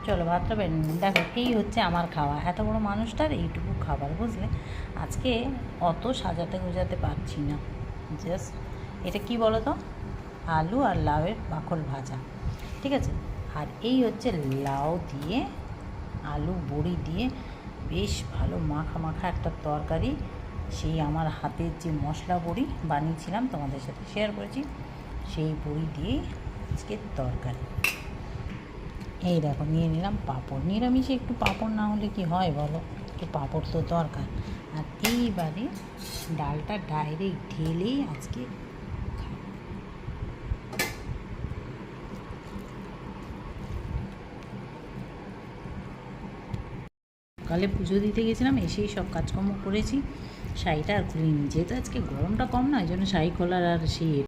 চলো ভাতটা বেড়ে নিন। দেখো এই হচ্ছে আমার খাওয়া, এত বড় মানুষটার এইটুকু খাবার, বুঝলে। আজকে অত সাজাতে গোজাতে পারছি না। জাস্ট এটা কি বলো তো, আলু আর লাউয়ের বাখল ভাজা, ঠিক আছে। আর এই হচ্ছে লাউ দিয়ে আলু বড়ি দিয়ে বেশ ভালো মাখা মাখা একটা তরকারি, সেই আমার হাতের যে মশলা বড়ি বানিয়েছিলাম তোমাদের সাথে শেয়ার করেছি, সেই বড়ি দিয়েই আজকের তরকারি। এই দেখো নিয়ে নিলাম পাঁপড়, নিরামিষে একটু পাঁপড় না হলে কি হয় বলো, একটু পাঁপড় তো দরকার। আর এইবারে ডালটা ডাইরেক্ট ঢেলেই আজকে খাবো। সকালে পুজো দিতে গেছিলাম, এসেই সব কাজকর্ম করেছি, শাড়িটা আর খুলিনি, যেহেতু আজকে গরমটা কম না, ওই জন্য শাড়ি খোলার আর সেই